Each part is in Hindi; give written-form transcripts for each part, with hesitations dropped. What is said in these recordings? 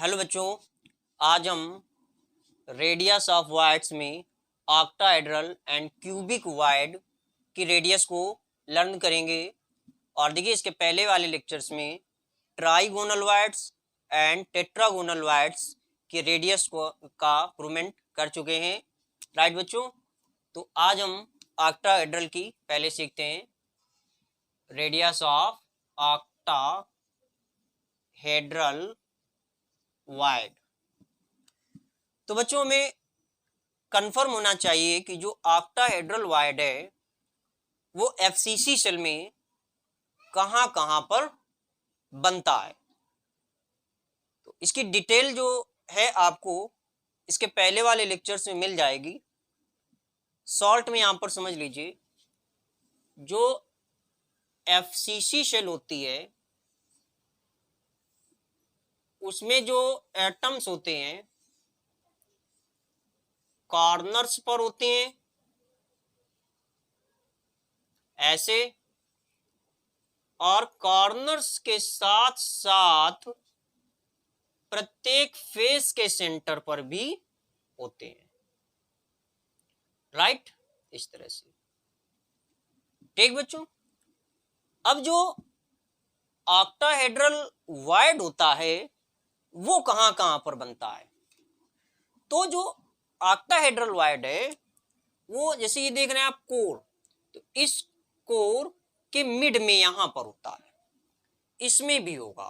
हेलो बच्चों, आज हम रेडियस ऑफ वाइड्स में ऑक्टाहेड्रल एंड क्यूबिक वाइड की रेडियस को लर्न करेंगे। और देखिए, इसके पहले वाले लेक्चर्स में trigonal wides and tetragonal wides की रेडियस को का प्रूवमेंट कर चुके हैं। राइट बच्चों, तो आज हम ऑक्टाहेड्रल की पहले सीखते हैं। Radius of octahedral wide. तो बच्चों, हमें कंफर्म होना चाहिए कि जो ऑक्टाहेड्रल वाइड है वो एफसीसी सेल में कहां कहां पर बनता है। तो इसकी डिटेल जो है आपको इसके पहले वाले लेक्चर्स में मिल जाएगी। शॉर्ट में यहां पर समझ लीजिए, जो एफसीसी सेल होती है उसमें जो एटम्स होते हैं कॉर्नर्स पर होते हैं ऐसे, और कॉर्नर्स के साथ साथ प्रत्येक फेस के सेंटर पर भी होते हैं। राइट, इस तरह से। ठीक बच्चों, अब जो ऑक्टाहेड्रल वाइड होता है वो कहां कहां पर बनता है। तो जो ऑक्टाहेड्रल वाइड है वो, जैसे ये देख रहे हैं आप कोर, तो इस कोर के मिड में यहां पर होता है, इसमें भी होगा।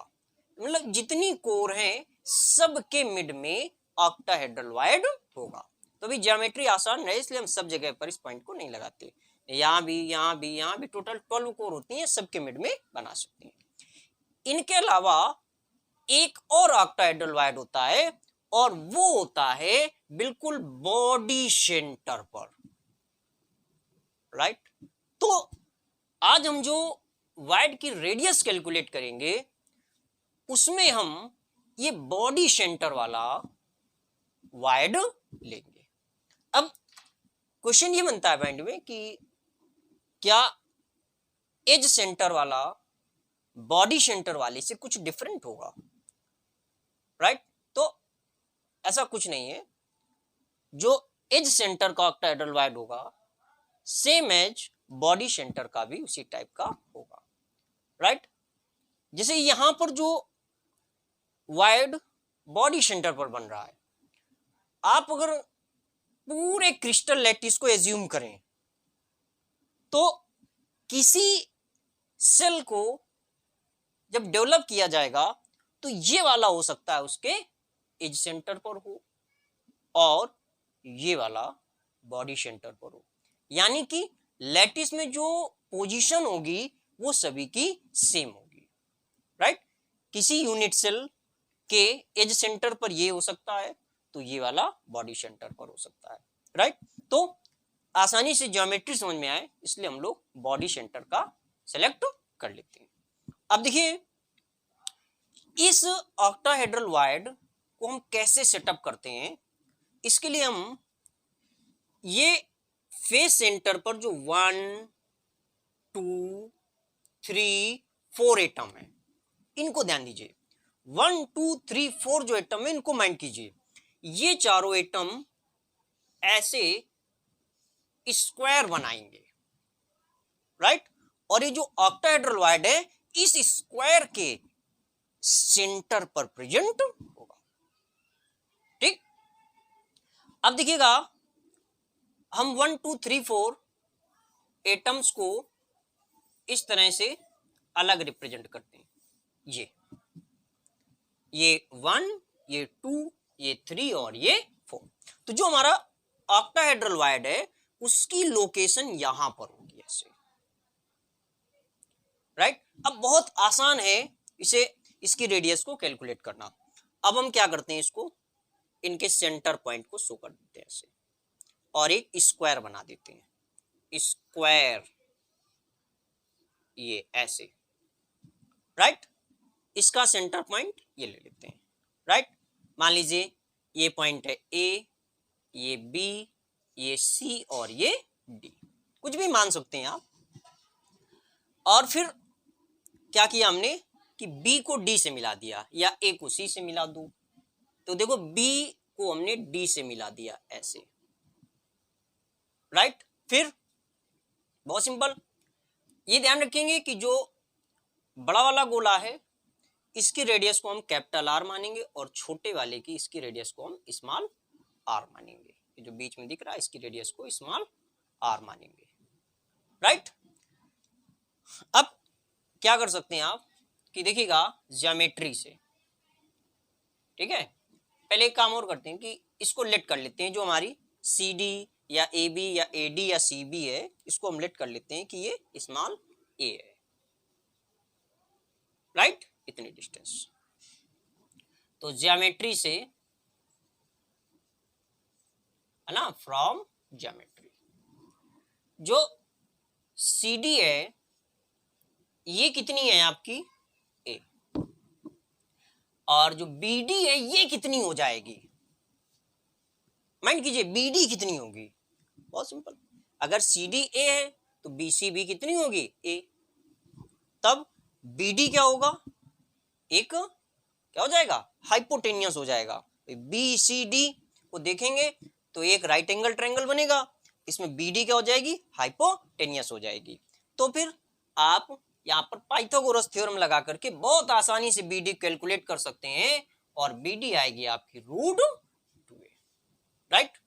मतलब जितनी कोर हैं सबके मिड में ऑक्टाहेड्रल वाइड होगा। तो अभी ज्योमेट्री आसान है इसलिए हम सब जगह पर इस पॉइंट को नहीं लगाते। यहाँ भी टोटल 12 कोर होती हैं, सबके मिड में बना सकते हैं। इनके अलावा एक और ऑक्टाहेड्रल वाइड होता है और वो होता है बिल्कुल बॉडी सेंटर पर। राइट, तो आज हम जो वाइड की रेडियस कैलकुलेट करेंगे उसमें हम ये बॉडी सेंटर वाला वाइड लेंगे। अब क्वेश्चन ये बनता है माइंड में कि क्या एज सेंटर वाला बॉडी सेंटर वाले से कुछ डिफरेंट होगा। राइट, तो ऐसा कुछ नहीं है। जो एज सेंटर का ऑक्टाहेड्रल वाइड होगा सेम एज बॉडी सेंटर का भी उसी टाइप का होगा। राइट, जैसे यहां पर जो वाइड बॉडी सेंटर पर बन रहा है, आप अगर पूरे क्रिस्टल लैटिस को एज्यूम करें तो किसी सेल को जब डेवलप किया जाएगा तो ये वाला हो सकता है उसके एज सेंटर पर हो और ये वाला बॉडी सेंटर पर हो। यानी कि लैटिस में जो पोजीशन होगी वो सभी की सेम होगी। राइट, किसी यूनिट सेल के एज सेंटर पर ये हो सकता है तो ये वाला बॉडी सेंटर पर हो सकता है। राइट, तो आसानी से ज्योमेट्री समझ में आए इसलिए हम लोग बॉडी सेंटर का सेलेक्ट कर लेते हैं। अब देखिए, इस ऑक्टाहेड्रल वाइड को हम कैसे सेटअप करते हैं। इसके लिए हम ये फेस सेंटर पर जो 1 2 3 4 एटम है इनको ध्यान दीजिए। 1 2 3 4 जो एटम है इनको माइंड कीजिए। ये चारों एटम ऐसे स्क्वायर बनाएंगे। राइट, और ये जो ऑक्टाहेड्रल वाइड है इस स्क्वायर के सेंटर पर प्रेजेंट होगा। ठीक, अब देखिएगा, हम 1 2 3 4 एटम्स को इस तरह से अलग रिप्रेजेंट करते हैं। ये 1, ये 2, ये 3 और ये 4। तो जो हमारा ऑक्टाहेड्रल वाइड है उसकी लोकेशन यहां पर होगी ऐसे। राइट, अब बहुत आसान है इसे, इसकी रेडियस को कैलकुलेट करना। अब हम क्या करते हैं, इसको इनके सेंटर पॉइंट को शो कर देते हैं ऐसे और एक स्क्वायर बना देते हैं। स्क्वायर ये ऐसे। राइट, इसका सेंटर पॉइंट ये ले लेते हैं। राइट, मान लीजिए ये पॉइंट है ए, ये बी, ये सी और ये डी, कुछ भी मान सकते हैं आप। और फिर क्या किया हमने कि बी को डी से मिला दिया या ए को सी से मिला दूं। तो देखो B को हमने D से मिला दिया ऐसे, राइट। फिर बहुत सिंपल, ये ध्यान रखेंगे कि जो बड़ा वाला गोला है इसकी रेडियस को हम कैपिटल R मानेंगे और छोटे वाले की इसकी रेडियस को हम स्मॉल r मानेंगे। ये जो बीच में दिख रहा है इसकी रेडियस को स्मॉल r मानेंगे, राइट। अब क्या कर सकते हैं आप कि देखिएगा ज्योमेट्री से, ठीक है। पहले एक काम और करते हैं कि इसको लेट कर लेते हैं, जो हमारी CD या AB या AD या CB है इसको हम लेट कर लेते हैं कि ये स्मॉल a है, राइट, इतनी डिस्टेंस। तो ज्योमेट्री से, है ना, फ्रॉम ज्योमेट्री जो CD है ये कितनी है आपकी A, और जो BD है ये कितनी हो जाएगी, माइंड कीजिए BD कितनी होगी। बहुत सिंपल, अगर CD A है तो BC भी कितनी होगी A, तब BD क्या होगा, एक क्या हो जाएगा, हाइपोटेनियस हो जाएगा। BCD को देखेंगे तो एक राइट एंगल ट्रायंगल बनेगा, इसमें BD क्या हो जाएगी, हाइपोटेनियस हो जाएगी। तो फिर आप यहाँ पर पाइथागोरस थ्योरम लगा करके बहुत आसानी से BD कैलकुलेट कर सकते हैं और BD आएगी आपकी √2a, राइट।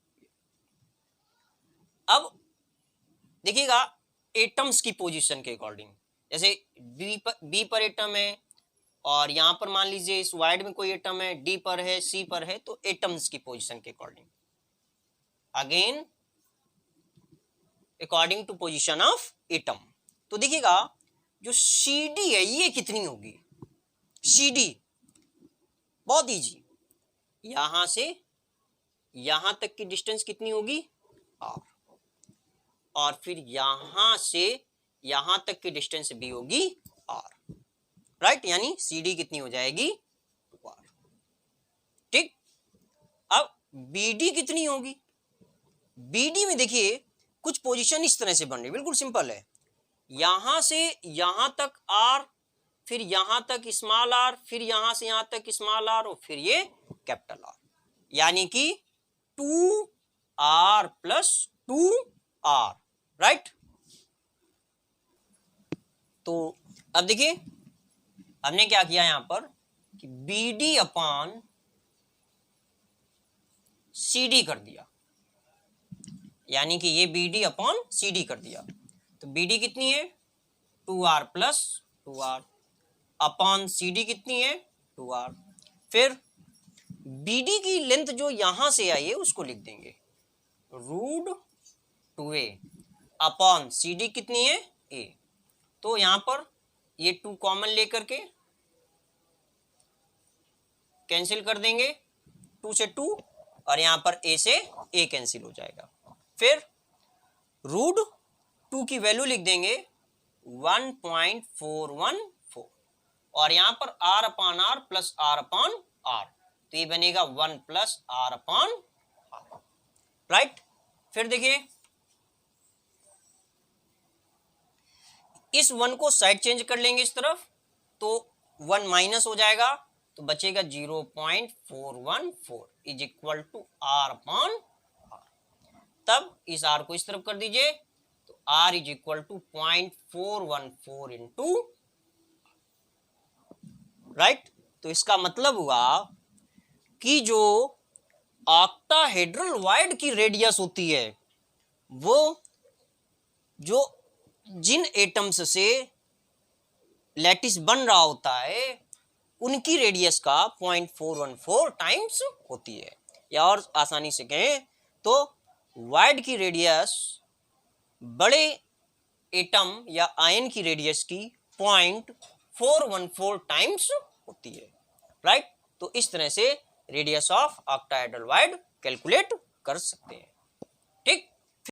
अब देखिएगा एटम्स की पोजीशन के अकॉर्डिंग, जैसे B पर एटम है और यहां पर मान लीजिए इस वाइड में कोई एटम है, D पर है, C पर है, तो एटम्स की पोजीशन के according, again according to position of atom. तो देखिएगा जो CD है ये कितनी होगी, CD बहुत इजी, यहां से यहां तक की डिस्टेंस कितनी होगी R, और फिर यहां से यहां तक की डिस्टेंस भी होगी R, राइट, यानी CD कितनी हो जाएगी 2R, ठीक। अब BD कितनी होगी, BD में देखिए कुछ पोजीशन इस तरह से बन रही, बिल्कुल सिंपल है, यहां से यहां तक R, फिर यहां तक स्मॉल r, फिर यहां से यहां तक स्मॉल r, और फिर ये कैपिटल R, यानी कि 2R प्लस 2R, राइट। तो अब देखिए हमने क्या किया यहां पर कि BD अपॉन CD कर दिया, यानी कि ये BD अपॉन CD कर दिया। तो BD कितनी है 2R plus 2R upon CD कितनी है 2R। फिर BD की लेंथ जो यहां से आई है उसको लिख देंगे √2a अपॉन CD कितनी है A। तो यहां पर ये 2 कॉमन लेकर के कैंसिल कर देंगे, 2 से 2, और यहां पर A से A कैंसिल हो जाएगा। फिर √2 की वैल्यू लिख देंगे 1.414, और यहां पर R upon R plus R upon R, तो ये बनेगा 1 plus R upon R, right. फिर देखिए इस 1 को साइड चेंज कर लेंगे इस तरफ, तो 1 माइनस हो जाएगा, तो बचेगा 0.414 is equal to R upon R। तब इस R को इस तरफ कर दीजिए, तो R is equal to 0.414 into, right. तो इसका मतलब हुआ कि जो ऑक्टाहेड्रल वाइड की रेडियस होती है वो जो जिन एटम्स से लैटिस बन रहा होता है उनकी रेडियस का 0.414 टाइम्स होती है, या और आसानी से कहें तो वाइड की रेडियस बड़े एटम या आयन की रेडियस की 0.414 टाइम्स होती है, राइट। तो इस तरह से radius of octahedral wide calculate कर सकते हैं, ठीक।